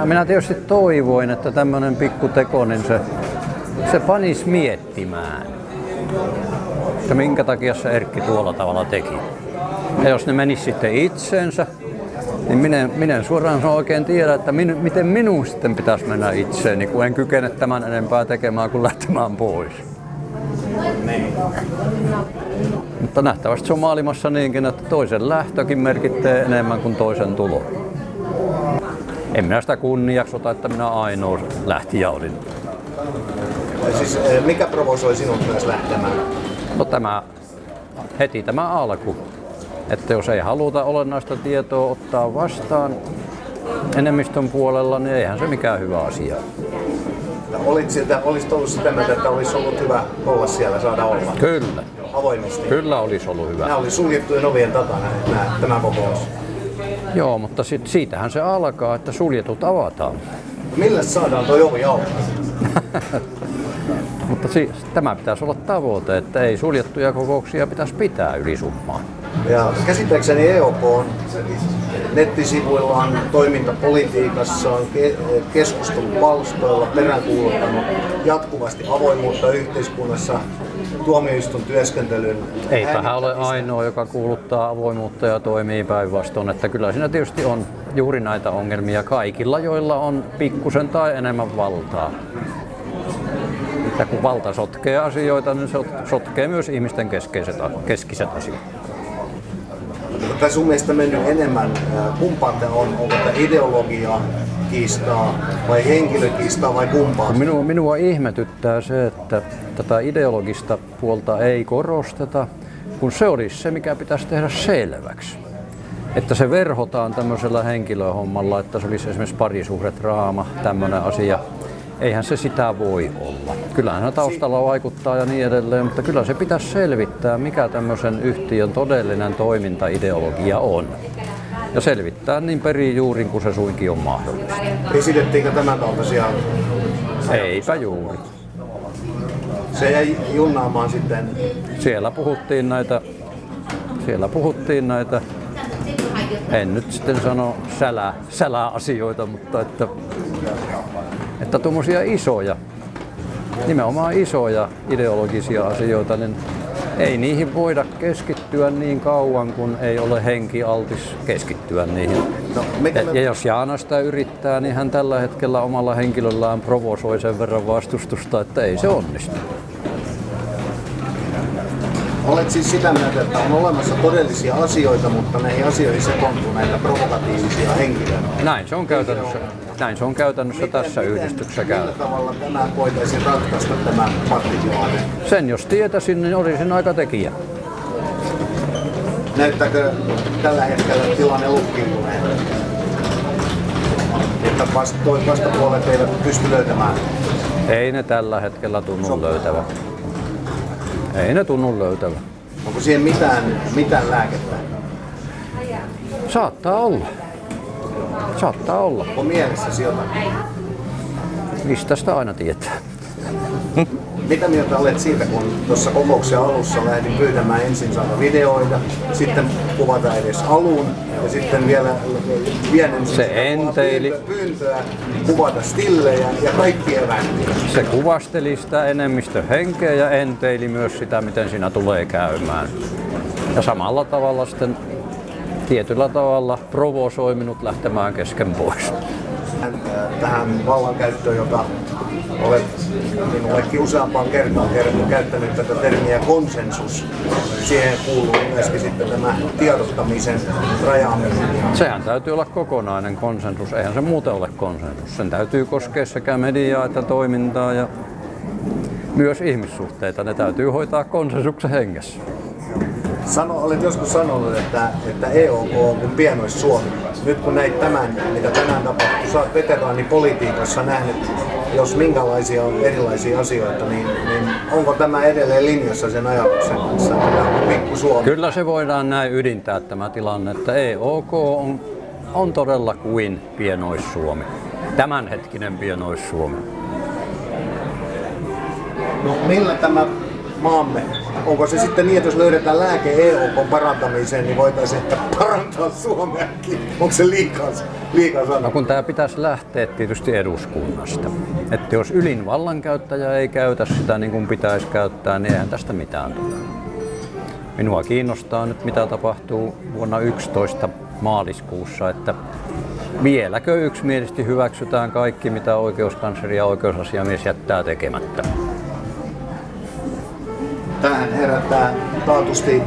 Minä tietysti toivoin, että tämmöinen pikkuteko, niin se panisi miettimään, että minkä takia se Erkki tuolla tavalla teki. Ja jos ne menisi sitten itseensä, niin minä en suoraan oikein tiedä, että miten minun sitten pitäisi mennä itseeni, kun en kykene tämän enempää tekemään kuin lähtemään pois. Mutta nähtävästi se on maailmassa niinkin, että toisen lähtökin merkittää enemmän kuin toisen tulo. En minä sitä kunniaksi ota, että minä ainoa lähtijä olin. Siis mikä provosoi sinut myös lähtemään? No heti tämä alku. Että jos ei haluta olennaista tietoa ottaa vastaan enemmistön puolella, niin eihän se mikään hyvä asia. Olisit ollut sitä mieltä, että olisi ollut hyvä olla siellä, saada olla? Kyllä. Avoimesti? Kyllä olisi ollut hyvä. Nämä oli suljettujen ovien takana, tämä kokous. Joo, mutta siitähän se alkaa, että suljetut avataan. Millä saadaan tuo ovi auki? Mutta tämä pitäisi olla tavoite, että ei suljettuja kokouksia pitäisi pitää ylisummaan. Ja käsittääkseni EOK on nettisivuillaan toimintapolitiikassaan keskustelupalstoilla peräänkuuluttanut jatkuvasti avoimuutta yhteiskunnassa tuomioistuin työskentelyn. Eipä hän ole ainoa, joka kuuluttaa avoimuutta ja toimii päinvastoin. Että kyllä siinä tietysti on juuri näitä ongelmia kaikilla, joilla on pikkusen tai enemmän valtaa. Että kun valta sotkee asioita, niin se sotkee myös ihmisten keskiset asiat. Tässä sun mielestä mennyt enemmän, kumpaan tämä on? Onko tämä ideologia kiistaa vai henkilökiistaa vai kumpaa? Minua ihmetyttää se, että tätä ideologista puolta ei korosteta, kun se olisi se, mikä pitäisi tehdä selväksi. Että se verhotaan tämmöisellä henkilöhommalla, että se olisi esimerkiksi parisuhdedraama, tämmöinen asia. Eihän se sitä voi olla. Kyllähän taustalla vaikuttaa ja niin edelleen, mutta kyllä se pitäisi selvittää, mikä tämmöisen yhtiön todellinen toimintaideologia on. Ja selvittää niin perin juurin kuin se suinkin on mahdollista. Esitettiinkö tämän kaltaisia? Eipä juuri. Se jäi junnaamaan sitten. Siellä puhuttiin näitä, en nyt sitten sano sälä-asioita, mutta että tuommoisia isoja, nimenomaan isoja ideologisia asioita, niin ei niihin voida keskittyä niin kauan, kun ei ole henki altis keskittyä niihin. No, ja jos Jaana sitä yrittää, niin hän tällä hetkellä omalla henkilöllään provosoi sen verran vastustusta, että ei se onnistu. Olet siis sitä mieltä, että on olemassa todellisia asioita, mutta näihin asioihin sekoontuu näitä provokatiivisia henkilöitä. Näin se on käytännössä tässä yhdistyksessä käy. Millä tavalla tämä voitaisiin ratkaista tämä pattitilanne? Sen jos tietäisin, niin olisin aika tekijä. Näyttääkö tällä hetkellä tilanne lukkiutuneen? Että vastapuolet eivät pysty löytämään? Ei ne tällä hetkellä tunnu löytävän. Ei ne tunnu löytävän. Onko siihen mitään lääkettä? Saattaa olla. Onko mielessäsi jotakin? Mistä sitä aina tietää? Mitä mieltä olet siitä, kun tuossa kokouksen alussa lähdin pyytämään ensin saada videoita, sitten kuvata edes alun ja sitten vielä pienen pyyntöä, kuvata stillejä ja kaikki eväntiä. Se kuvasteli sitä enemmistön henkeä ja enteili myös sitä, miten siinä tulee käymään. Ja samalla tavalla sitten tietyllä tavalla provosoi minut lähtemään kesken pois. Tähän vallankäyttöön, jota olet minullekin useampaan kertaan käyttänyt tätä termiä konsensus. Siihen kuuluu myöskin sitten tämä tiedottamisen rajaaminen. Sehän täytyy olla kokonainen konsensus, eihän se muuten ole konsensus. Sen täytyy koskea sekä mediaa että toimintaa ja myös ihmissuhteita. Ne täytyy hoitaa konsensuksen hengessä. Olet joskus sanonut, että EOK on kuin pienois Suomi. Nyt kun näit tämän, mitä tänään tapahtui, sä oot veteraanipolitiikassa nähnyt jos minkälaisia on erilaisia asioita, niin onko tämä edelleen linjassa sen ajatuksen kanssa, että tämä on pikku Suomi? Kyllä se voidaan näin ydintää tämä tilanne, että EOK on todella kuin Pienois-Suomi. Tämänhetkinen Pienois-Suomi. No millä tämä maamme, onko se sitten niin, että jos löydetään lääke EOK parantamiseen, niin voitaisiin ehkä parantaa Suomeakin? Onko se liikaa sanoa? No kun tämä pitäisi lähteä tietysti eduskunnasta. Että jos ylin vallankäyttäjä ei käytä sitä niin kuin pitäisi käyttää, niin eihän tästä mitään tule. Minua kiinnostaa nyt, mitä tapahtuu vuonna 2011 maaliskuussa, että vieläkö yksimielisesti hyväksytään kaikki, mitä oikeuskansleri ja oikeusasiamies jättää tekemättä. Tämähän herättää taatusti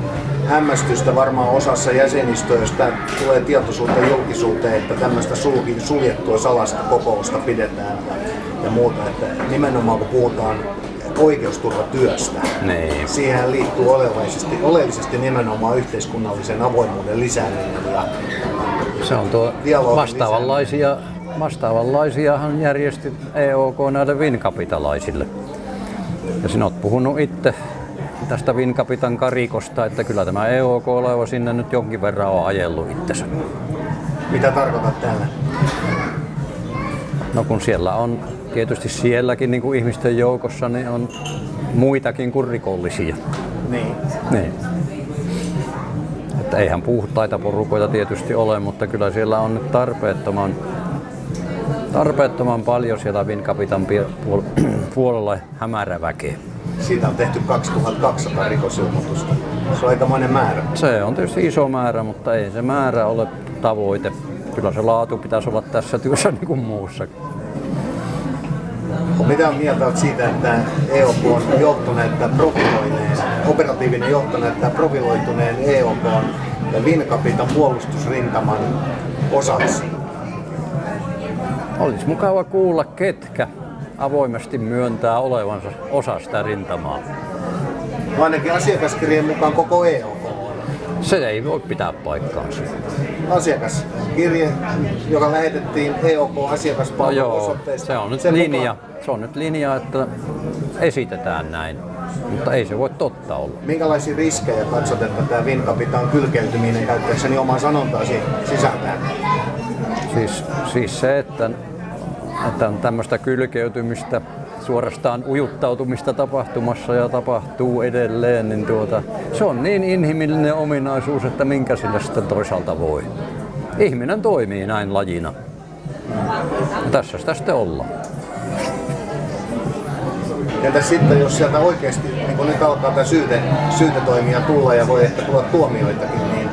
hämmästystä varmaan osassa jäsenistöistä. Tulee tietoisuuteen julkisuuteen, että tämmöistä suljettua salasta kokousta pidetään ja muuta. Että nimenomaan kun puhutaan oikeusturvatyöstä, niin siihen liittyy oleellisesti nimenomaan yhteiskunnallisen avoimuuden lisääminen ja se on tuo vastaavanlaisiahan järjesti EOK näille vinkapitalaisille. Ja sinä olet puhunut itse tästä vinkapitan karikosta, että kyllä tämä EOK-laiva sinne nyt jonkin verran on ajellut itsensä. Mitä tarkoitat tällä? No kun siellä on, tietysti sielläkin niin kuin ihmisten joukossa, niin on muitakin kuin rikollisia. Niin. Että eihän puhtaita porukoita tietysti ole, mutta kyllä siellä on nyt tarpeettoman paljon siellä vinkapitan puolella hämäräväkeä. Siitä on tehty 2200 rikosilmoitusta. Se on aikamoinen määrä. Se on tietysti iso määrä, mutta ei se määrä ole tavoite. Kyllä se laatu pitäisi olla tässä työssä niin kuin muussakin. Mitä on mieltä siitä, että EOK on operatiivinen johto näyttää profiloituneen EOK ja Vinkapitan puolustusrintaman osaksi? Olisi mukava kuulla, ketkä avoimesti myöntää olevansa osa sitä rintamaa. Ainakin asiakaskirjeen mukaan koko EOK on. Se ei voi pitää paikkaansa. Asiakaskirje, joka lähetettiin EOK-asiakaspalveluosoitteesta. Se on nyt linja, että esitetään näin, mutta ei se voi totta olla. Minkälaisia riskejä katsot, että tämä Vinkapitan kylkeytyminen käyttäessäni omaa sanontaasi sisältää? Siis se, että on tämmöistä kylkeytymistä, suorastaan ujuttautumista tapahtumassa ja tapahtuu edelleen, niin se on niin inhimillinen ominaisuus, että minkä sille sitten toisaalta voi. Ihminen toimii näin lajina. Ja tässä sitä sitten ollaan. Entä sitten, jos sieltä oikeasti, niin kun nyt alkaa tämä syytetoimia tulla ja voi ehkä tulla tuomioitakin, niin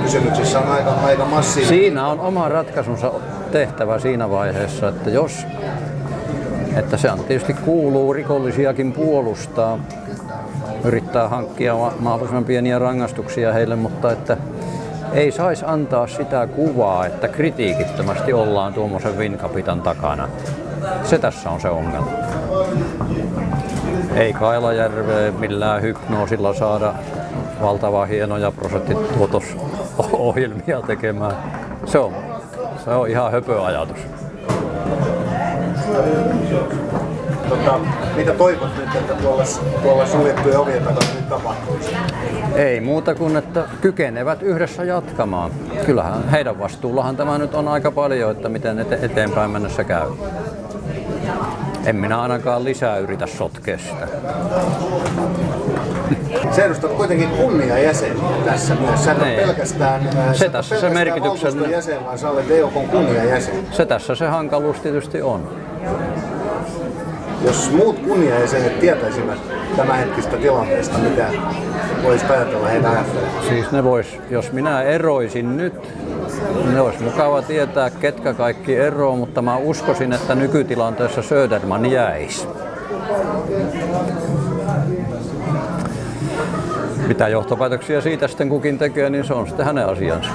kysymyksissä on aika massiivinen. Siinä on oma ratkaisunsa tehtävä siinä vaiheessa, että se on tietysti kuuluu rikollisiakin puolustaa, yrittää hankkia mahdollisimman pieniä rangaistuksia heille, mutta että ei saisi antaa sitä kuvaa, että kritiikittömästi ollaan tuommoisen Vinkapitan takana. Se tässä on se ongelma. Ei Kailajärveä millään hypnoosilla saada valtavan hienoja prosenttituotosohjelmia tekemään. Se on ihan höpöajatus. Mitä toivot nyt, että tuolla suljettujen ovien takana nyt tapahtuisi? Ei muuta kuin, että kykenevät yhdessä jatkamaan. Kyllähän heidän vastuullahan tämä nyt on aika paljon, että miten eteenpäin mennessä käy. En minä ainakaan lisää yritä sotkea sitä. Se edustat kuitenkin kunniajäseniä tässä myös. Sä et ole pelkästään merkityksen valtuuston jäsen, vaan sä olet EOK:n kunniajäsen. Se tässä se hankaluus tietysti on. Jos muut kunniajäsenet tietäisivät tämänhetkistä tilanteesta, mitä voisi ajatella heidän ajattelemaan? Siis jos minä eroisin nyt, ne olisi mukava tietää, ketkä kaikki eroo, mutta mä uskoisin, että nykytilanteessa Söderman jäisi. Mitä johtopäätöksiä siitä sitten kukin tekee, niin se on sitten hänen asiansa.